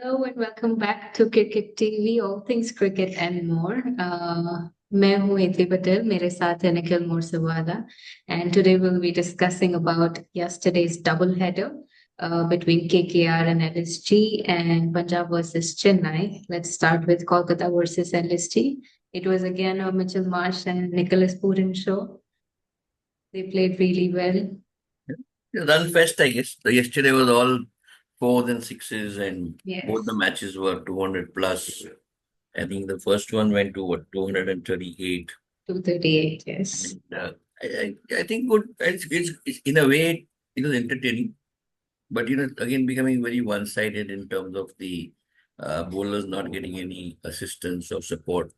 Hello and welcome back to Cricket TV, all things cricket and more. मैं हूँ इति पटेल, मेरे साथ है Nikhil मोरसवादा, and today we'll be discussing about yesterday's double header between KKR and LSG and Punjab versus Chennai. Let's start with Kolkata versus LSG. It was again a Mitchell Marsh and Nicholas Pooran show. They played really well. Run fest, I guess. Yesterday was all fours and sixes, and Yes, both the matches were 200 plus. I think the first one went to what, 238. 238, yes. And, I think good. It's in a way it was entertaining, but again becoming very one-sided in terms of the bowlers not getting any assistance or support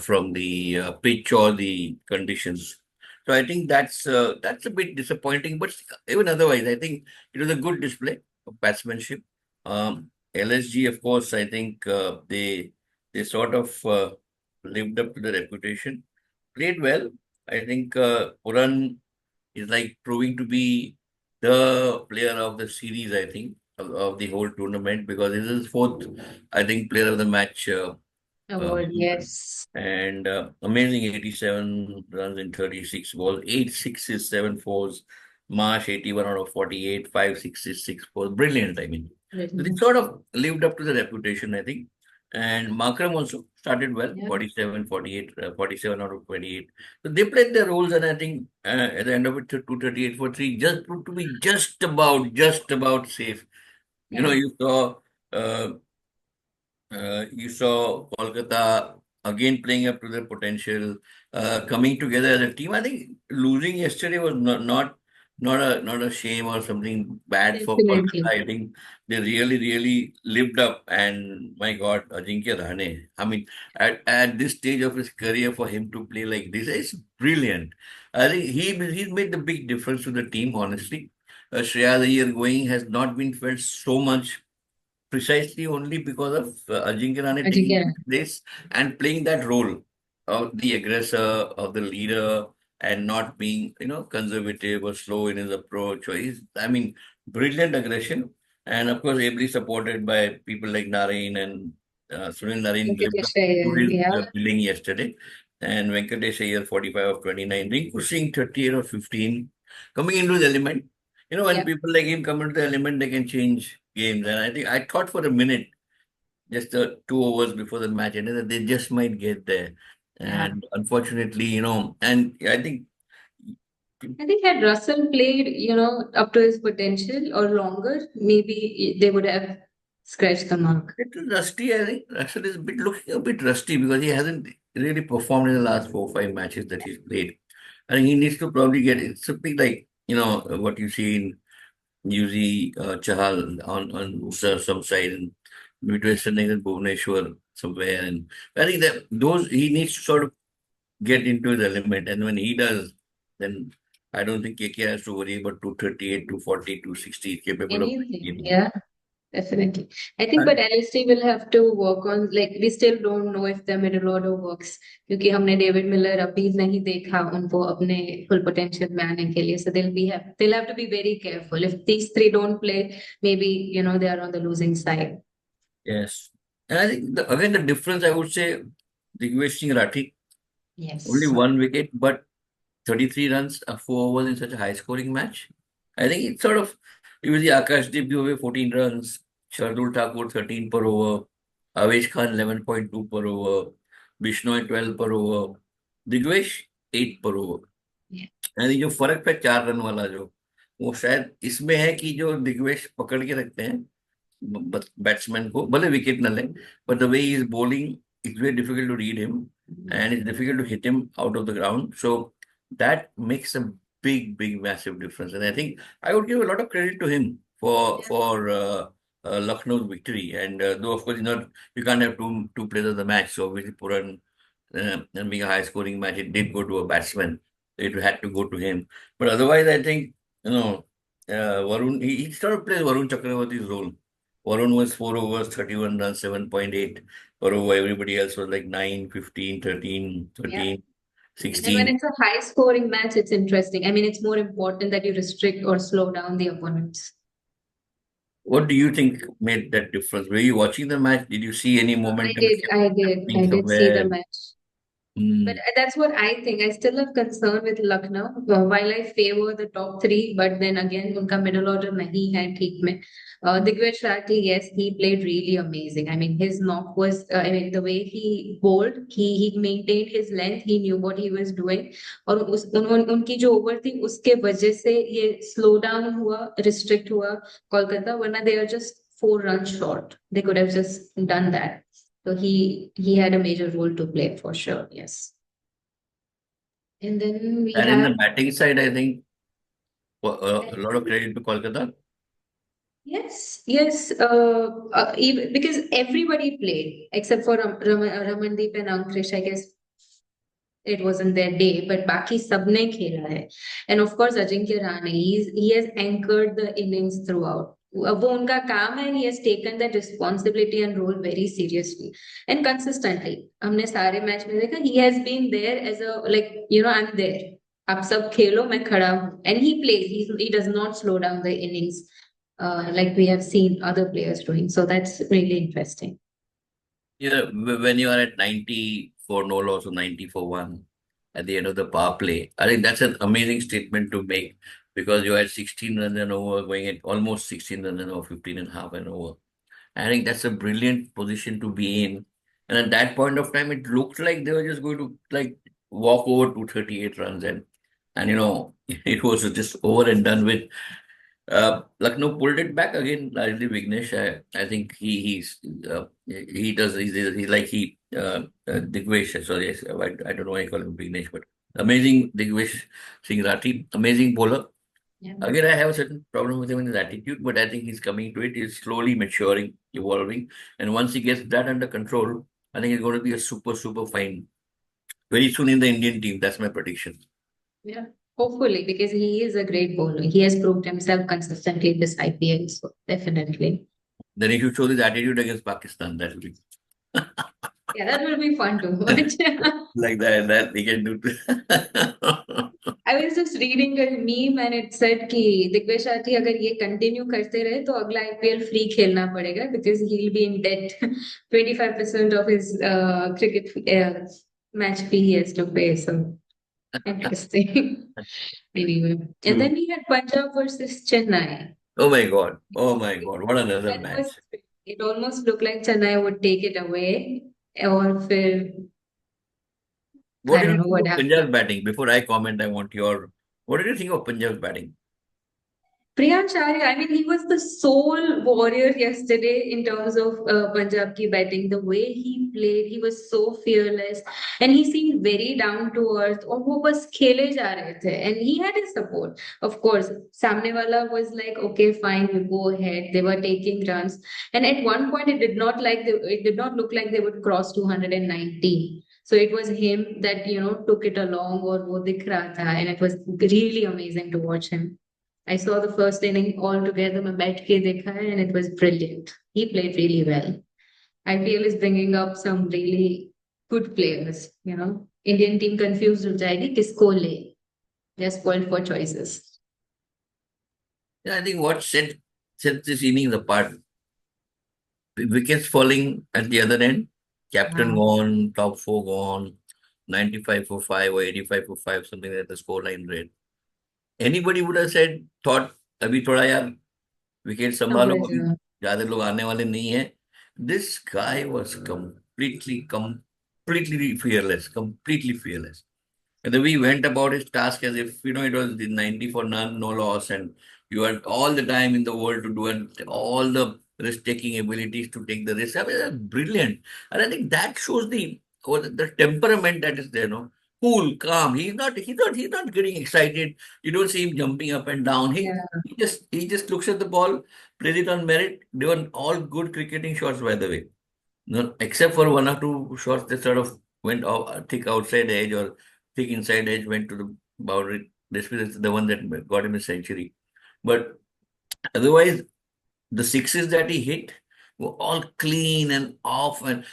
from the pitch or the conditions. So I think that's a bit disappointing. But even otherwise, I think it was a good display of batsmanship. LSG, of course, I think they sort of lived up to the reputation, played well. I think Puran is like proving to be the player of the series. I think of the whole tournament because this is his fourth, I think, player of the match. Award, yes. And amazing 87 runs in 36 balls, 8 6s, 7 4s. Marsh 81 out of 48, 5 6s, 6 4s. Brilliant, I mean. So they Brilliant. sort of lived up to the reputation, I think. And Markram also started well, Yeah. 47, 48, 47 out of 28. So they played their roles, and I think at the end of it, 238 for 3 just proved to be just about safe. Yeah. Uh, you saw Kolkata again playing up to their potential, coming together as a team. I think losing yesterday was not a shame or something bad for Kolkata. Definitely. I think they really lived up. And my God, Ajinkya Rahane. I mean, at this stage of his career, for him to play like this is brilliant. I think he's made the big difference to the team. Honestly, Shreya Iyer going has not been felt so much precisely only because of Ajinkya Rahane taking Again, his place and playing that role of the aggressor, of the leader, and not being, conservative or slow in his approach. Or I mean, brilliant aggression. And of course, ably supported by people like Narain and Sunil Narain lived up Venkatesh to Iyer, his yeah, billing yesterday. And Venkatesh Iyer, 45 of 29, Rinku Singh, 38 of 15, coming into the element. When yeah, people like him come into the element, they can change games. And I think I thought for a minute, just 2 overs before the match ended, that they just might get there. yeah. And unfortunately, and I think I think had Russell played, up to his potential or longer, maybe they would have scratched the mark. little rusty. I think Russell is looking a bit rusty because he hasn't really performed in the last 4 or 5 matches that he's played. I think he needs to probably get it's something like what you see in Yuzi Chahal on some side in Midwestern and Bhubaneswar somewhere. And I think that those he needs to sort of get into his element. And when he does, then I don't think KK has to worry about 238, 240, 260 capable of Anything, winning. yeah, definitely. I think, but And LSD will have to work on, like, we still don't know if the middle order works क्योंकि हमने David Miller अभी नहीं देखा उनको अपने full potential में आने के लिए. So they'll have to be very careful. If these three don't play, maybe, they are on the losing side. yes. And I think again the difference I would say Digvesh Singh Rathi, only Yes. 1 wicket, but 33 runs, 4 overs in such a high scoring match. I think it's sort of it was the Akashdeep Dubey 14 runs, Shardul Thakur 13 per over, Avesh Khan 11.2 per over, Bishnoi 12 per over, Digvesh 8 per over. Yeah. यानी जो फर्क है 4 run वाला जो वो शायद इसमें है कि जो दिग्वेश पकड़ के रखते हैं बैट्समैन को भले विकेट न ले but the way he is bowling it's very difficult to read him and it's difficult to hit him out of the ground, so that makes a big massive difference. And I think I would give a lot of credit to him for Lucknow's victory. And though of course you can't have two players of the match, so obviously Puran and being a high scoring match, it did go to a batsman. It had to go to him. But otherwise, I think, Varun, he sort of plays Varun Chakravarti's role. Varun was 4 overs, 31 runs, 7.8 per over. Everybody else was like 9, 15, 13, Yeah. 13, And when 16. it's a high scoring match, it's interesting. I mean, it's more important that you restrict or slow down the opponents. What do you think made that difference? Were you watching the match? Did you see any I momentum did, shift I did, happening I did see the somewhere? match. But Hmm. that's what I think. I still have concern with Lucknow. While I favor the top three, but then again, उनका middle order नहीं है ठीक में. Digvej Rathi, yes, he played really amazing. I mean, his knock was, I mean, the way he bowled, he maintained his length. He knew what he was doing. और उनकी जो over थी उसके वजह से ये स्लो डाउन हुआ, restrict हुआ कोलकाता. वरना they are just 4 runs short. They could have just done that. So he had a major role to play for sure. Yes. And then we And in the have, batting side, I think a lot of credit to Kolkata. yes. Even, because everybody played except for Ramandeep and Ankrish. I guess it wasn't their day, but बाकी सबने खेला है. And of course Ajinkya Rahane, he has anchored the innings throughout. वो उनका काम है. He has taken that responsibility and role very seriously and consistently. हमने सारे मैच में देखा, he has been there as a, like, I'm there. आप सब खेलो, मैं खड़ा हूँ. And he plays. He does not slow down the innings like we have seen other players doing. So that's really interesting. When you are at 90 for no loss or 90 for one at the end of the power play, I think that's an amazing statement to make because you had 16 runs and over, going at almost 16 runs and over, 15 and a half and over. I think that's a brilliant position to be in. And at that point of time, it looked like they were just going to like walk over to 38 runs and it was just over and done with. Lucknow pulled it back again, largely Vignesh. I think he does he's like Digvesh. Sorry, I don't know why I call him Vignesh, but amazing Digvesh Singh Rathi, amazing bowler. Yeah. Again, I have a certain problem with him in his attitude, but I think he's coming to it. He's slowly maturing, evolving, and once he gets that under control, I think he's going to be a super fine very soon in the Indian team. That's my prediction. Yeah, hopefully, because he is a great bowler. He has proved himself consistently in this IPL, so definitely. Then he should show his attitude against Pakistan. That will be Yeah, that will be fun to watch. like that he can do. I was just reading a meme and it said कि दिग्विजय शाथी अगर ये continue करते रहे तो अगला IPL free खेलना पड़ेगा because he'll be in debt. 25% of his cricket match fee he has to pay. So interesting. Anyway, and True. then we had Punjab versus Chennai. Oh my God. Oh my God. What another That match. was, it almost looked like Chennai would take it away, or फिर What I did don't you know think what of happened. Punjab's batting? Before I comment, I want what did you think of Punjab's batting? Priyansh Arya, I mean, he was the sole warrior yesterday in terms of Punjab ki batting. The way he played, he was so fearless, and he seemed very down to earth. और वो बस खेले जा रहे थे, and he had his support. Of course, सामने वाला was like, okay, fine, you go ahead. They were taking runs, and at one point, it did not look like they would cross 290. So it was him that took it along, और वो दिख रहा था, and it was really amazing to watch him. I saw the first inning all together. मैं बैठ के देखा है and it was brilliant. He played really well. IPL is bringing up some really good players. Indian team confused हो जाएगी किसको ले. They're spoiled for choices. Yeah, I think what set this innings apart. Wickets falling at the other end. Captain Wow. gone, top four gone, 95 for 5 or 85 for 5, something like the scoreline read. Anybody would have thought, अभी थोड़ा यार wicket संभालो Numbers, अभी ज्यादा लोग आने वाले नहीं है. This guy was completely fearless, completely fearless. And then we went about his task as if, it was the 90 for none, no loss, and you had all the time in the world to do it, all the risk-taking abilities to take the risk. I mean, that's brilliant. And I think that shows the temperament that is there, no? Cool, calm. He's not getting excited. You don't see him jumping up and down. He yeah. he just looks at the ball, plays it on merit. They were all good cricketing shots, by the way. No, except for one or two shots that sort of went off, thick outside edge or thick inside edge went to the boundary. This was the one that got him a century. But otherwise, the sixes that he hit were all clean and off and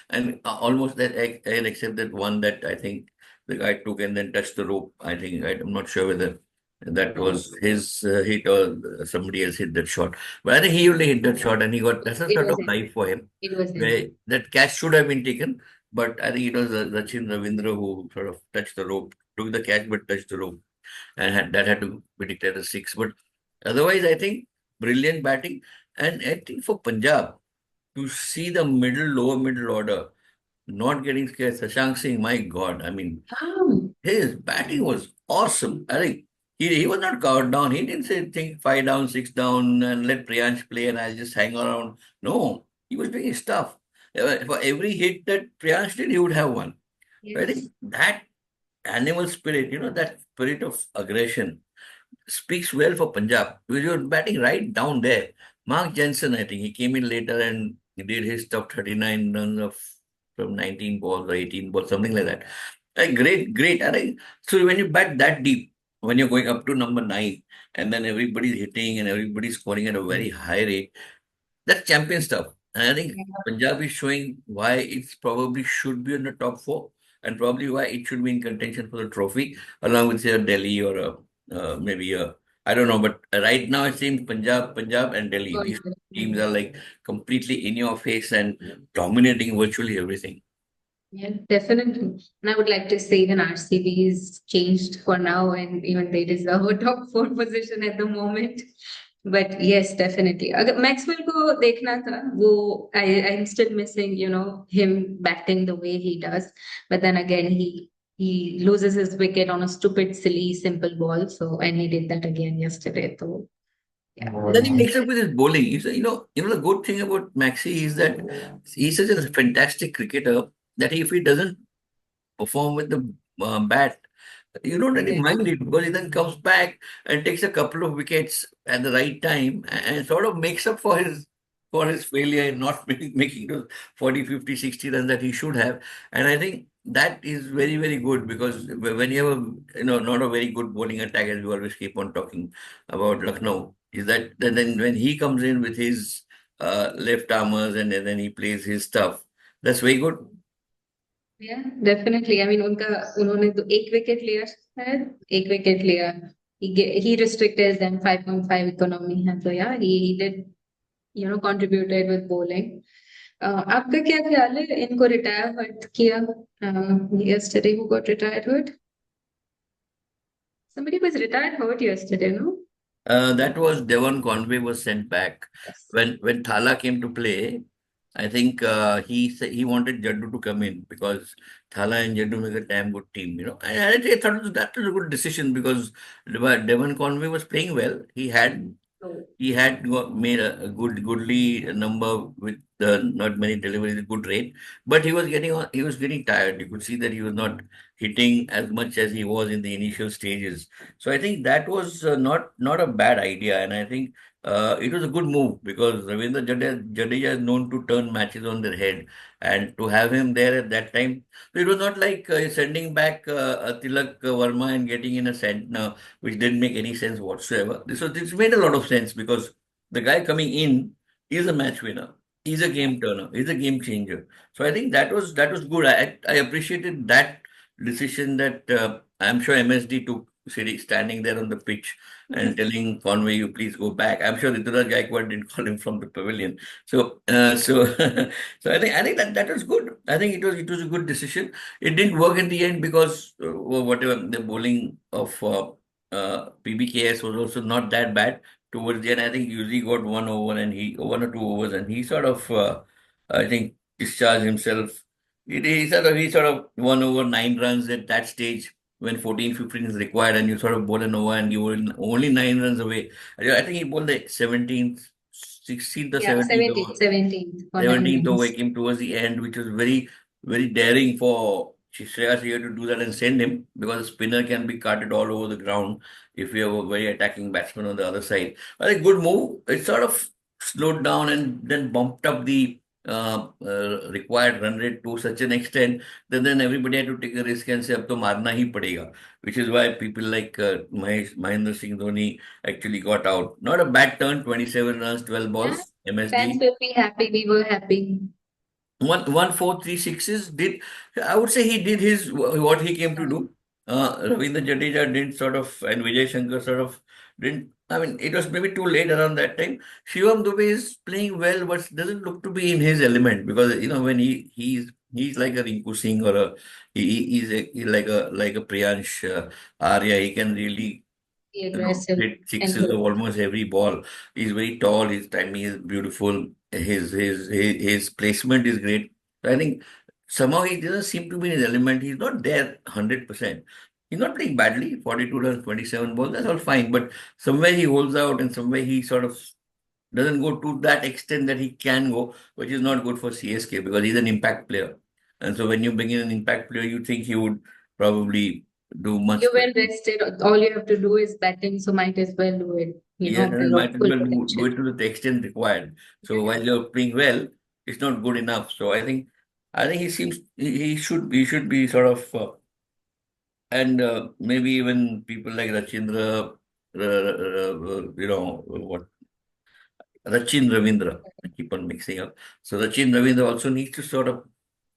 almost that except that one that I think the guy took and then touched the rope. I think I'm not sure whether That was his hit, or somebody else hit that shot. But I think he only hit that shot, and he got, that's a It sort was of in. life for him. It was Where in. that catch should have been taken, but I think it was Sachin Ravindra who sort of touched the rope, took the catch but touched the rope, and that had to be declared a six. But otherwise, I think brilliant batting, and I think for Punjab to see the lower middle order not getting scared. Shashank Singh, my God, I mean, Um, his batting was awesome. I think he was not cowed down. He didn't say think five down, six down, and let Priyansh play and I'll just hang around. No, he was doing his stuff. For every hit that Priyansh did, he would have one. I yes. think that animal spirit, that spirit of aggression speaks well for Punjab because you're batting right down there. Mark Jensen, I think he came in later and he did his top 39 runs of from 19 balls or 18 balls, something like that. Great, great. I think so. When you bat that deep, when you're going up to number nine, and then everybody's hitting and everybody's scoring at a very high rate, that's champion stuff. And I think Punjab is showing why it's probably should be in the top four, and probably why it should be in contention for the trophy, along with say a Delhi or maybe a, I don't know, but right now it seems Punjab and Delhi. These teams are like completely in your face and dominating virtually everything. Yeah, definitely. And I would like to say even RCB is changed for now, and even they deserve a top four position at the moment. But yes, definitely. अगर Maxwell को देखना था, वो I'm still missing, him batting the way he does. But then again, he loses his wicket on a stupid, silly, simple ball. So and he did that again yesterday. So yeah. Then he makes up with his bowling. The good thing about Maxi is that he's such a fantastic cricketer that if he doesn't perform with the bat, you don't really mind it because he then comes back and takes a couple of wickets at the right time and sort of makes up for his failure in not making those 40, 50, 60 runs that he should have. And I think that is very, very good because when you have not a very good bowling attack, as we always keep on talking about Lucknow, is that then when he comes in with his left armers and then he plays his stuff, that's very good. Yeah, definitely. I mean, उन्होंने तो एक wicket लिया शायद एक wicket लिया. He restricted them 5.5 economy है तो yeah, he did contributed with bowling. आपका क्या ख्याल है इनको रिटायर हर्ट किया yesterday? Who got retired hurt? Somebody was retired hurt yesterday, no? That was Devon Conway was sent back Yes. when Thala came to play. I think he wanted Jaddu to come in because Thala and Jaddu make a damn good team, And I thought that was a good decision because Devon Conway was playing well. So, Made a goodly number with not many deliveries, good rate, but he was getting tired. You could see that he was not hitting as much as he was in the initial stages. So I think that was not a bad idea, and I think it was a good move because Ravindra Jadeja is known to turn matches on their head, and to have him there at that time, so it was not like sending back a Tilak Verma and getting in a center, which didn't make any sense whatsoever. This made a lot of sense because the guy coming in is a match winner. He's a game turner. He's a game changer. So I think that was good. I appreciated that decision that I'm sure MSD took, standing there on the pitch and telling Conway, "You please go back." I'm sure Rituraj Gaikwad didn't call him from the pavilion. So so I think that was good. I think it was a good decision. It didn't work in the end because whatever the bowling of PBKS was also not that bad towards the end. I think Yuzi got 1 over and he 1 or 2 overs and he sort of I think discharged himself. He sort of 1 over 9 runs at that stage when 14, 15 is required and you sort of bowl an over and you were only 9 runs away. I think he bowled the 17th, 16th or yeah, 17th 17th, over. 17th for 17th over Nine. came towards the end, which was very, very daring for Shreyas here to do that and send him because a spinner can be carted all over the ground if you have a very attacking batsman on the other side. But a good move. It sort of slowed down and then bumped up the required run rate to such an extent that then everybody had to take a risk and say, "Ab to marna hi padega," which is why people like Mahendra Singh Dhoni actually got out. Not a bad turn, 27 runs, 12 Yeah, balls, fans MSD. will be happy. We were happy. One 4 3 6s did. I would say he did his what he came to do. Ravindra Jadeja didn't sort of, and Vijay Shankar sort of didn't. I mean, it was maybe too late around that time. Shivam Dubey is playing well, but doesn't look to be in his element because when he's like a Rinku Singh or he's like a Priyansh Arya. He can really Be aggressive hit and sixes hit. of almost every ball. He's very tall. His timing is beautiful. His placement is great. So I think somehow he doesn't seem to be in his element. He's not there 100%. He's not playing badly. 42 runs, 27 balls. That's all fine. But somewhere he holds out, and somewhere he sort of doesn't go to that extent that he can go, which is not good for CSK because he's an impact player. And so when you bring in an impact player, you think he would probably do You much better. when rested, all you have to do is batting, so might as well do it, Yes, and with might as full well do potential. it to the extent required. So while you're playing well, it's not good enough. So I think he should be sort of, and maybe even people like Rachindra, what Rachin Ravindra. I keep on mixing up. So Rachin Ravindra also needs to sort of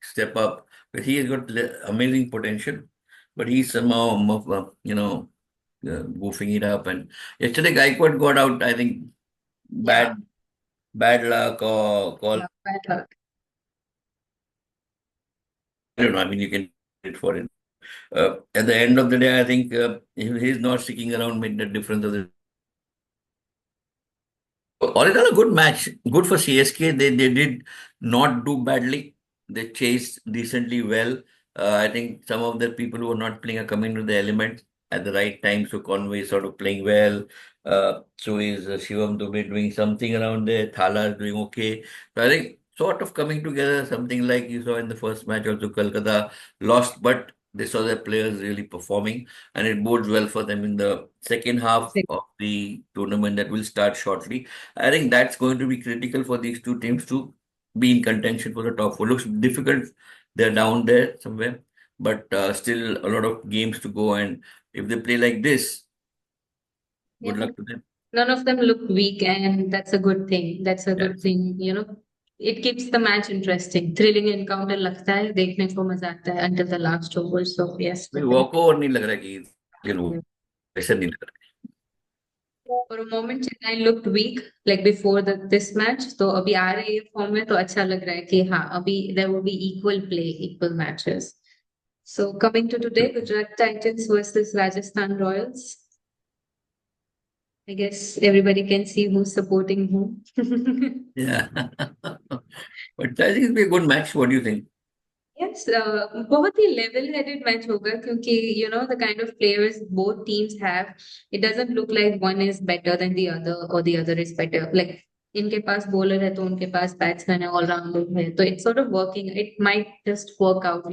step up, but he has got amazing potential, but he's somehow goofing it up. And yesterday, Gaikwad got out. I think Yeah, bad luck or call. yeah, bad luck. I don't know. I mean, you can do it for it. At the end of the day, I think if he's not sticking around made the difference of the. All in all, a good match. Good for CSK. They did not do badly. They chased decently well. I think some of the people who are not playing are coming to the element at the right time. So Conway is sort of playing well. So is Shivam Dubey doing something around there. Thala is doing okay. So I think sort of coming together, something like you saw in the first match. Also, Kolkata lost, but they saw their players really performing, and it bodes well for them in the second half of the tournament that will start shortly. I think that's going to be critical for these two teams to be in contention for the top four. Looks difficult. They're down there somewhere, but still a lot of games to go. And if they play like this, Yeah. good luck to them. None of them look weak, and that's a good thing. That's a Yeah. good thing. It keeps the match interesting. Thrilling encounter लगता है, देखने को मजा आता है until the last over. So yes, walk definitely. Over नहीं लग रहा कि Yeah. ऐसा नहीं लग रहा For a moment, Chennai looked weak like before this match. तो अभी आ रही है फॉर्म में तो अच्छा लग रहा है कि हाँ अभी there will be equal play, equal matches. So coming to today, है. Gujarat Titans versus Rajasthan Royals. I guess everybody can see who's supporting whom. Yeah. But I think it'll be a good match. What do you think? Yes, बहुत ही level-headed match होगा क्योंकि the kind of players both teams have, it doesn't look like one is better than the other or the other is better. Like इनके पास bowler है तो उनके पास batsman है, all rounder है, तो it's sort of working. It might just work out,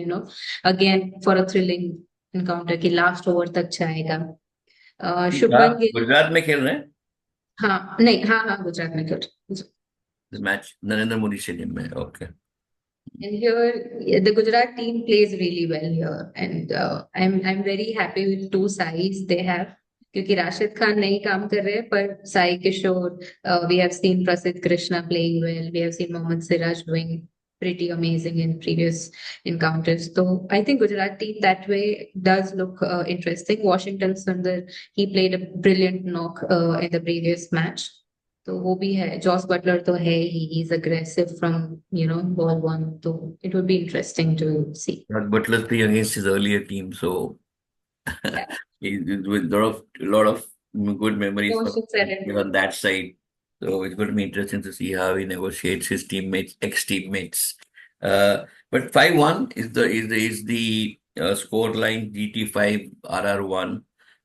again for a thrilling encounter कि last over तक जाएगा. शुभमन आप गिल, गुजरात में खेल रहे हैं हाँ नहीं, हाँ हाँ गुजरात में good. Match Narendra Modi stadium में. Okay. And here, yeah, the Gujarat team plays really well here, and I'm very happy with two sides they have. क्योंकि राशिद खान नहीं काम कर रहे हैं पर साई किशोर, we have seen Prasidh Krishna playing well, we have seen Mohammad Siraj doing pretty amazing in previous encounters. So I think Gujarat team that way does look interesting. Washington Sundar, he played a brilliant knock in the previous match. तो वो भी है. Jos Buttler तो है he, is aggressive from ball one, तो it would be interesting to see. Butler's playing against his earlier team, so Yeah, he's with a lot of good memories for emotions are on involved. that side. So it's going to be interesting to see how he negotiates his teammates, ex-teammates. But 5-1 is the score line. GT 5, RR 1,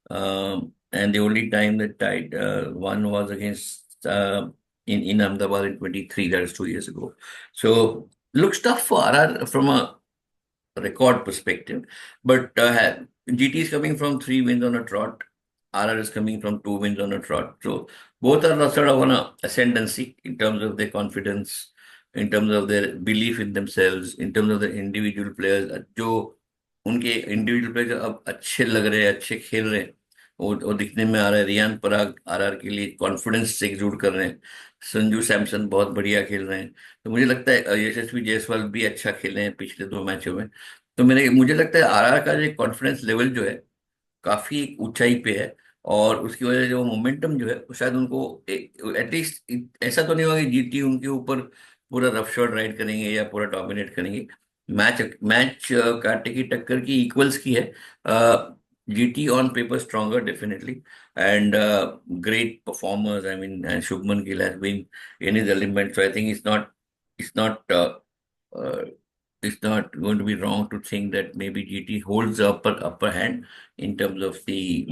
and the only time that tied one was against in Ahmedabad in 23. That is 2 years ago. So looks tough for RR from a record perspective. But GT is coming from 3 wins on a trot. RR is coming from 2 wins on a trot. So both are sort of on a ascendancy in terms of their confidence, in terms of their belief in themselves, in terms of the individual players. जो उनके individual player अब अच्छे लग रहे हैं, अच्छे खेल रहे हैं, वो दिखने में आ रहा है. रियान पराग आरआर के लिए कॉन्फिडेंस से एग्जूड कर रहे हैं. संजू सैमसन बहुत बढ़िया खेल रहे हैं. तो मुझे लगता है यशस्वी जायसवाल भी अच्छा खेले हैं पिछले 2 मैचों में. तो मेरे मुझे लगता है आरआर का जो कॉन्फिडेंस लेवल जो है काफी एक ऊंचाई पे है। और उसकी वजह से जो मोमेंटम जो है वो शायद उनको एटलीस्ट ऐसा तो नहीं होगा कि जीटी उनके ऊपर पूरा रफशोर राइड करेंगे या पूरा डोमिनेट करेंगे। मैच मैच कांटे की टक्कर की इक्वल्स की है। GT on paper stronger definitely, and great performers, I mean Shubman Gill has been in his element, so I think it's not uh, it's not going to be wrong to think that maybe GT holds the upper hand in terms of the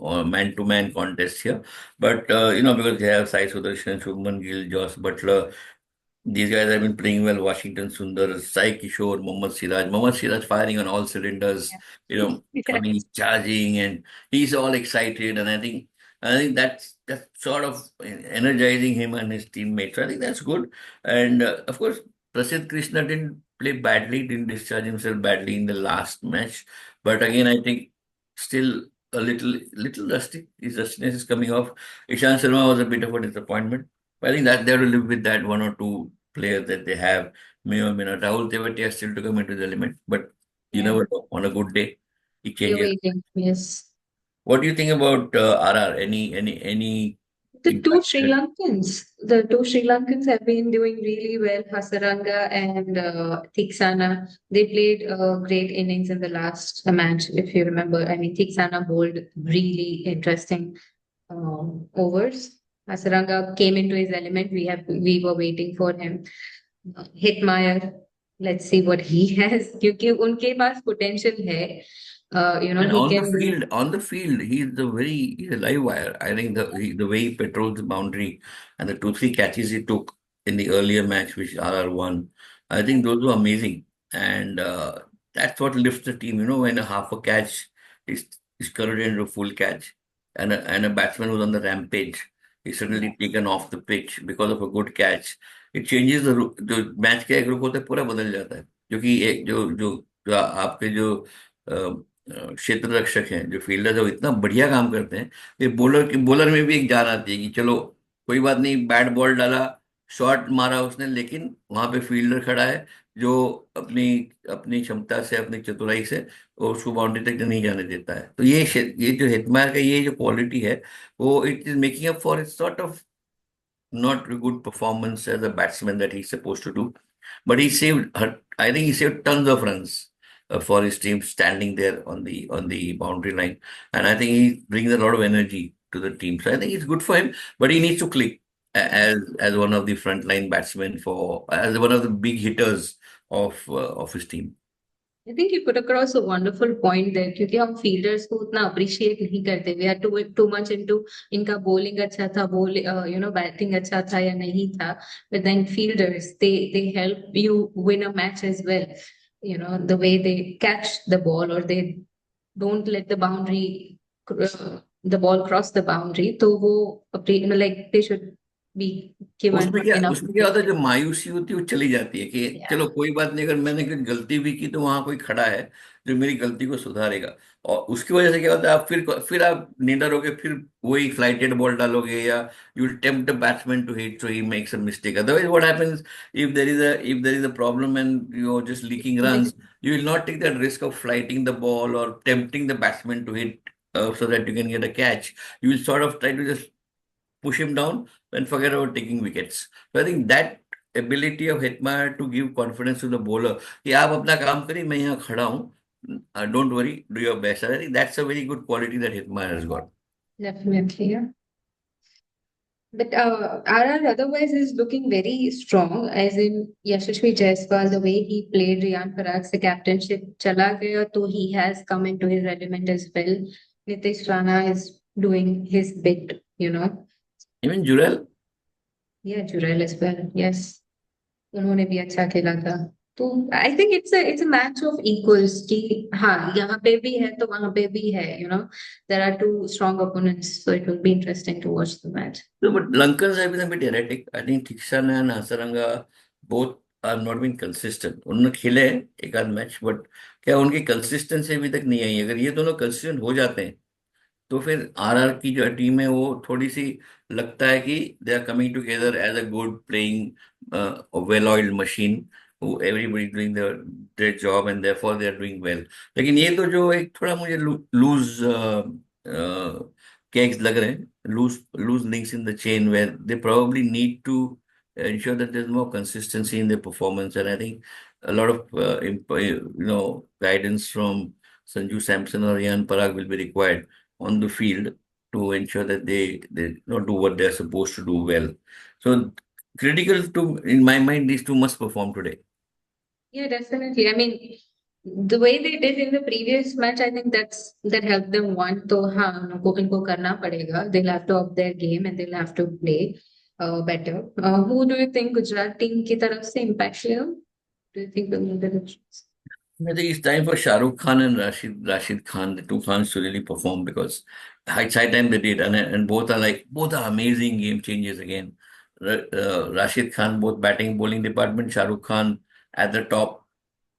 or man-to-man contest here. But because they have Sai Sudarshan, Shubman Gill, Josh Butler, these guys have been playing well. Washington Sundar, Sai Kishore, Mohammad Siraj. Mohammad Siraj firing on all cylinders. I mean, he's charging and he's all excited. And I think that's sort of energizing him and his teammates. So I think that's good. And of course, Prasidh Krishna didn't play badly, didn't discharge himself badly in the last match. But again, I think still a little rusty. His rustiness is coming off. Ishan Sharma was a bit of a disappointment. But I think that they have to live with that one or two players that they have may or may not. Rahul Tewatia is still to come into the element, but you Yeah, never know. On a good day, he you're changes. waiting. Yes. What do you think about RR? Any The two impact? Sri Lankans, the two Sri Lankans have been doing really well. Hasaranga and Thiksana, they played great innings in the last match, if you remember. I mean, Thiksana bowled really interesting overs. Hasaranga came into his element. We were waiting for him. Hitmeyer, let's see what he has. क्योंकि उनके पास potential है. And He can do. on the field, he's a live wire. I think the way he patrols the boundary and the 2-3 catches he took in the earlier match, which RR won, I think those were amazing. And that's what lifts the team. When a half a catch is converted into a full catch, and a batsman who's on the rampage is suddenly taken off the pitch because of a good catch. It changes जो match का एक रुख होता है पूरा बदल जाता है, क्योंकि एक जो जो जो आपके जो क्षेत्र रक्षक हैं, जो फील्डर है, वो इतना बढ़िया काम करते हैं कि बॉलर में भी एक जान आती है कि चलो कोई बात नहीं, बैट बॉल डाला, शॉट मारा उसने, लेकिन वहां पे फील्डर खड़ा है जो अपनी अपनी क्षमता से, अपनी चतुराई से वो उसको बाउंड्री तक नहीं जाने देता है। तो ये जो हिटमायर का ये जो क्वालिटी है, वो it is making up for its sort of not a good performance as a batsman that he's supposed to do. But I think he saved tons of runs for his team standing there on the boundary line, and I think he brings a lot of energy to the team. So I think it's good for him, but he needs to click as one of the frontline batsmen for as one of the big hitters of his team. I think you put across a wonderful point there क्योंकि हम fielders को उतना appreciate नहीं करते. We are too much into इनका bowling अच्छा था, batting अच्छा था या नहीं था. But then fielders, they help you win a match as well. The way they catch the ball or they don't let the ball cross the boundary. तो वो like they should be given enough उसमें क्या होता है, attention. जो मायूसी होती है वो चली जाती है कि Yeah. चलो कोई बात नहीं, अगर मैंने कुछ गलती भी की तो वहां कोई खड़ा है जो मेरी गलती को सुधारेगा। और उसकी वजह से क्या होता है, आप फिर आप निडर होगे, फिर वही फ्लाइटेड बॉल डालोगे, या you tempt the batsman to hit so he makes a mistake. Otherwise what happens, if there is a problem and you're just leaking runs, you will not take that risk of flighting the ball or tempting the batsman to hit so that you can get a catch. You will sort of try to just push him down and forget about taking wickets. So I think that ability of Hetmeyer to give confidence to the bowler कि आप अपना काम करिए, मैं यहाँ खड़ा हूँ, don't worry, do your best. I think that's a very good quality that Hetmeyer has got. Definitely, yeah. But RR otherwise is looking very strong, as in Yashasvi Jaiswal, the way he played Riyan Parag se captainship chala gaya, so he has come into his element as well. Nitish Rana is doing his bit. Even Jurel, Yeah, Jurel as well. Yes, उन्होंने भी अच्छा खेला था. तो I think it's a match of equals कि हाँ यहाँ पे भी है तो वहां पे भी है. There are two strong opponents, so it will be interesting to watch the match. no, but Lankans have been a bit erratic. I think Thiksana and Hasaranga both have not been consistent. उन्होंने खेले एक आध match, but क्या उनकी consistency अभी तक नहीं आई। अगर ये दोनों कंसिस्टेंट हो जाते हैं तो फिर आरआर की जो टीम है वो थोड़ी सी लगता है कि they are coming together as a good playing well oiled machine. who everybody doing their job and therefore they are doing well. लेकिन ये तो जो एक थोड़ा मुझे लूज केक्स लग रहे हैं, lose links in the chain where they probably need to ensure that there's more consistency in their performance. And I think a lot of guidance from Sanju Samson or Ian Parag will be required on the field to ensure that they do what they're supposed to do well. So critical to, in my mind, these two must perform today. Yeah, definitely. I mean, the way they did in the previous match, I think that helped them won. तो हाँ उनको इनको करना पड़ेगा. They'll have to up their game and they'll have to play better. Who do you think Gujarat team की तरफ से impact लिया? Do you think will make the difference? I think it's time for Shah Rukh Khan and Rashid Khan, the two Khans, to really perform, because it's high time they did, and both are amazing game changers again. Rashid Khan, both batting bowling department, Shah Rukh Khan at the top,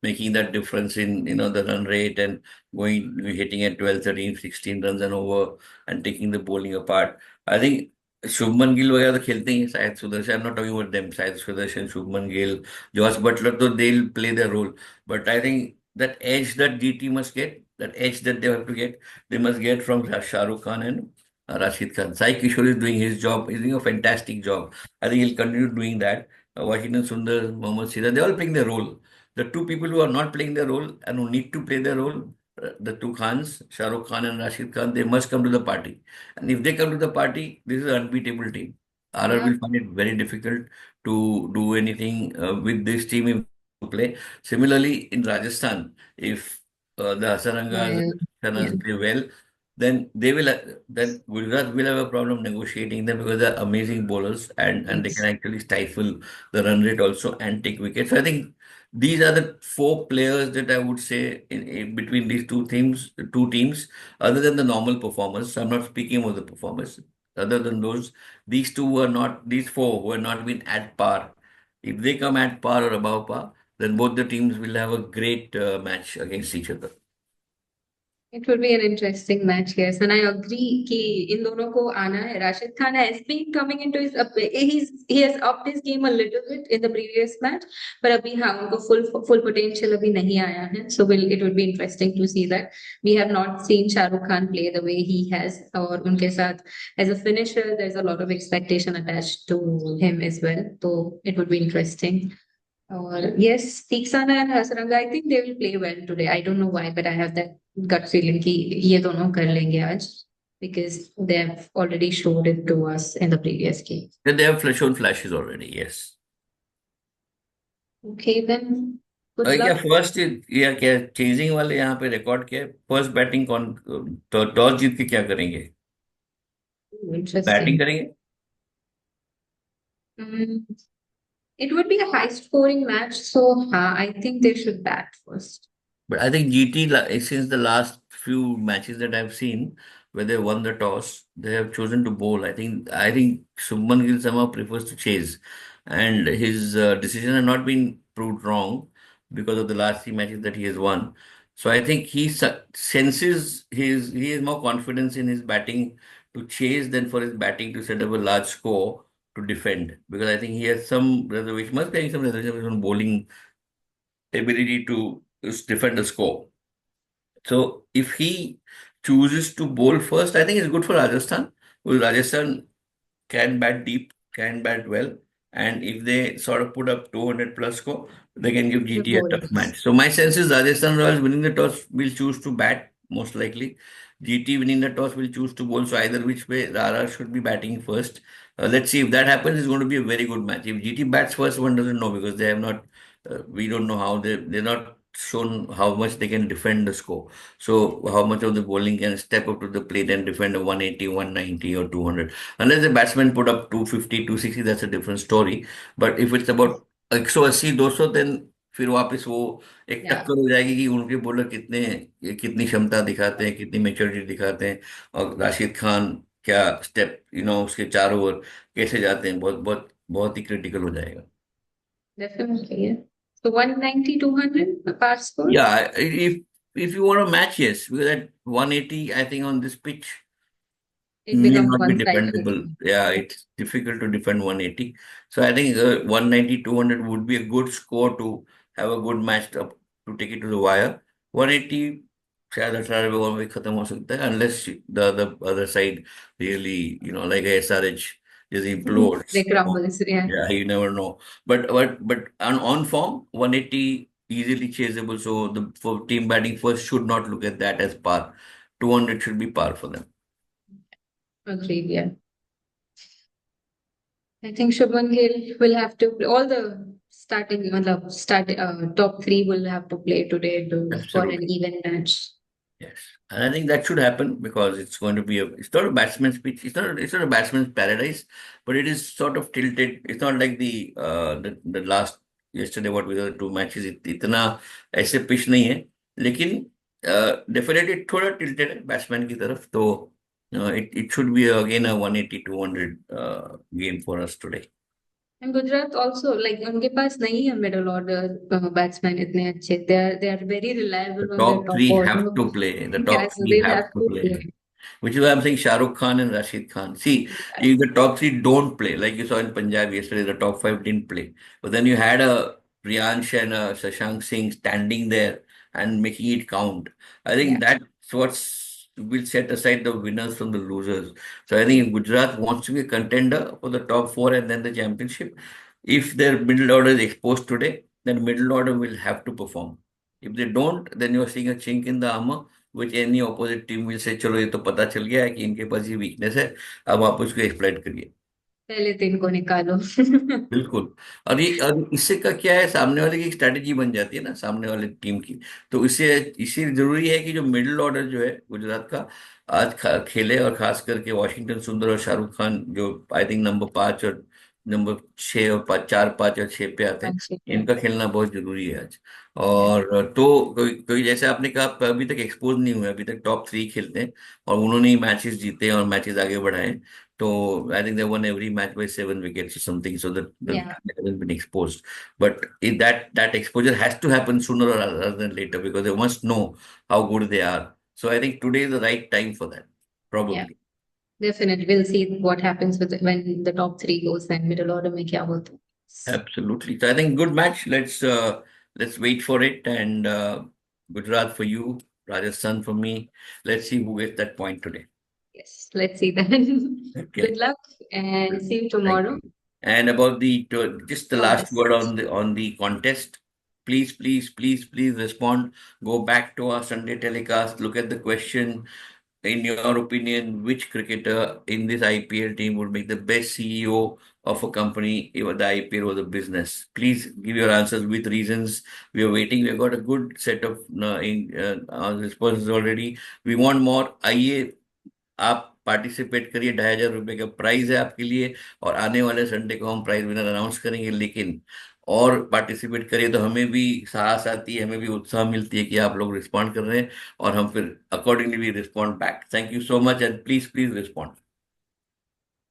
making that difference in the run rate and hitting at 12, 13, 16 runs and over and taking the bowling apart. I think Shubman Gill वगैरह तो खेलते ही हैं, शायद Sudarshan, I am not talking about them, शायद Sudarshan, Shubman Gill, Jos Buttler, तो they will play their role. But I think that edge that GT must get, that edge that they have to get, they must get from Shah Rukh Khan and Rashid Khan. Sai Kishore is doing his job. He's doing a fantastic job. I think he'll continue doing that. Washington Sundar, Mohammad Siraj, they're all playing their role. The two people who are not playing their role and who need to play their role, the two Khans, Shah Rukh Khan and Rashid Khan, they must come to the party. And if they come to the party, this is an unbeatable team. RR Yeah. will find it very difficult to do anything with this team if they play. Similarly, in Rajasthan, if the Hasarangas Yeah. and Yeah. Shanas play well, then then Gujarat will have a problem negotiating them, because they're amazing bowlers and they can Yes. actually stifle the run rate also and take wickets. So I think these are the four players that I would say in between these two teams, other than the normal performers. So I'm not speaking about the performers. Other than those, these four who are not been at par. If they come at par or above par, then both the teams will have a great match against each other. It would be an interesting match, yes, and I agree कि इन दोनों को आना है. Rashid Khan has been coming into he has upped his game a little bit in the previous match, पर अभी हाँ उनको full potential अभी नहीं आया है. So it would be interesting to see that. We have not seen Shah Rukh Khan play the way he has, और उनके साथ as a finisher, there's a lot of expectation attached to him as well. So it would be interesting. Or yes, Tiksana and Hasranga, I think they will play well today. I don't know why, but I have that gut feeling कि ये दोनों कर लेंगे आज, because they have already showed it to us in the previous game. Then they have shown flashes already, yes. Okay, then good क्या luck. First या क्या chasing वाले यहाँ पे रिकॉर्ड किया, फर्स्ट बैटिंग कौन, तो टॉस जीत के क्या करेंगे, बैटिंग Interesting. करेंगे? Mm, it would be a high scoring match, so I think they should bat first. But I think GT, since the last few matches that I've seen where they won the toss, they have chosen to bowl. I think Subman Gill somehow prefers to chase, and his decision has not been proved wrong because of the last three matches that he has won. So I think senses he has more confidence in his batting to chase than for his batting to set up a large score to defend, because I think he has some reservation, must be having some reservation on bowling ability to defend the score. So if he chooses to bowl first, I think it's good for Rajasthan, because Rajasthan can bat deep, can bat well, and if they sort of put up 200 plus score, they can give The GT a tough bowlers. match. So my sense is Rajasthan Royals winning the toss will choose to bat most likely. GT winning the toss will choose to bowl. So either which way, Rara should be batting first. Let's see if that happens. It's going to be a very good match. If GT bats first, one doesn't know, because they have not. We don't know how they're not shown how much they can defend the score. So how much of the bowling can step up to the plate and defend a 180, 190 or 200. Unless the batsman put up 250, 260, that's a different story. But if it's about 180, 200, then फिर वापस वो एक Yeah, टक्कर हो जाएगी कि उनके bowler कितनी क्षमता दिखाते हैं, कितनी मेच्योरिटी दिखाते हैं, और राशिद खान क्या स्टेप उसके 4 ओवर कैसे जाते हैं, बहुत बहुत बहुत ही क्रिटिकल हो जाएगा. definitely. Yeah. So 190, 200 par score. Yeah, if you want a match, yes, because at 180, I think on this pitch, It may becomes not be one-sided. defendable. Yeah, it's difficult to defend 180. So I think 190, 200 would be a good score to have a good match to take it to the wire. 180, शायद 18वें over में खत्म हो सकता है unless the other side really, like SRH just implodes. They crumbles, yeah. Yeah, you never know. But on form, 180 easily chaseable. So the for team batting first should not look at that as par. 200 should be par for them. Agreed, yeah. I think Shubman Gill will have to all the top three will have to play today for an Absolutely. even match. Yes. And I think that should happen because it's going to be it's not a batsman's pitch. It's not a batsman's paradise, but it is sort of tilted. It's not like the last yesterday what we were two matches. इतना ऐसे pitch नहीं है. लेकिन definitely थोड़ा tilted है batsman की तरफ. तो it should be again a 180 200 game for us today. And Gujarat also, like उनके पास नहीं है middle order batsmen इतने अच्छे. They are very The reliable on their top top three order. have to play. The Yeah, top so three they'll have have to to play. play. Which is why I'm saying Shah Rukh Khan and Rashid Khan. See, if the top three don't play, like you saw in Punjab yesterday, the top five didn't play. But then you had a Priyansh and a Shashank Singh standing there and making it count. I Yeah, think that's what will set aside the winners from the losers. So I think if Gujarat wants to be a contender for the top four and then the championship, if their middle order is exposed today, then middle order will have to perform. If they don't, then you're seeing a chink in the armor which any opposite team will say चलो ये तो पता चल गया है कि इनके पास ये वीकनेस है अब आप उसको एक्सप्लॉइट करिए पहले तीन को निकालो. बिल्कुल और इससे का क्या है सामने वाले की एक स्ट्रेटेजी बन जाती है ना सामने वाले टीम की तो इसे जरूरी है कि जो मिडिल ऑर्डर जो है गुजरात का आज खेले और खास करके वॉशिंगटन सुंदर और शाहरुख खान जो आई थिंक नंबर 5 और नंबर 6 और 5 4 5 और 6 पे आते हैं अच्छे पे. इनका खेलना बहुत जरूरी है आज और तो कोई जैसे आपने कहा अभी तक एक्सपोज नहीं हुए अभी तक टॉप थ्री खेलते हैं और उन्होंने ही मैचेस जीते और मैचेस आगे बढ़ाए so I think they won every match by 7 wickets or something. So that the Yeah, they haven't been exposed. But that exposure has to happen sooner or rather than later because they must know how good they are. So I think today is the right time for that. yeah, Probably. definitely. We'll see what happens when the top three goes and middle order में क्या होता है. Absolutely. So I think good match. Let's wait for it. And Gujarat for you, Rajasthan for me. Let's see who gets that point today. Yes, let's see then. Good Okay. luck and see you Thank tomorrow. you. And about just the last word Contest. on the contest. Please, please, please, please respond. Go back to our Sunday telecast. Look at the question. In your opinion, which cricketer in this IPL team would make the best CEO of a company if the IPL was a business? Please give your answers with reasons. We are waiting. We've got a good set of responses already. We want more. आइए आप participate करिए 2,500 रुपए का prize है आपके लिए और आने वाले संडे को हम प्राइज विनर अनाउंस करेंगे लेकिन और पार्टिसिपेट करिए तो हमें भी साहस आती है हमें भी उत्साह मिलती है कि आप लोग रिस्पॉन्ड कर रहे हैं और हम फिर accordingly we respond back thank you so much and please please respond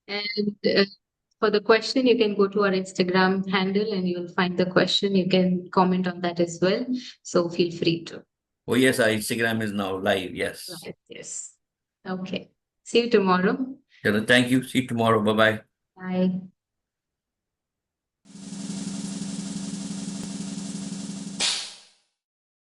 And for the question, you can go to our Instagram handle and you'll find the question. You can comment on that as well. So feel free to. Oh yes Instagram is now live yes Right. Yes. Okay. See you tomorrow. चलो thank you see tomorrow bye bye Bye.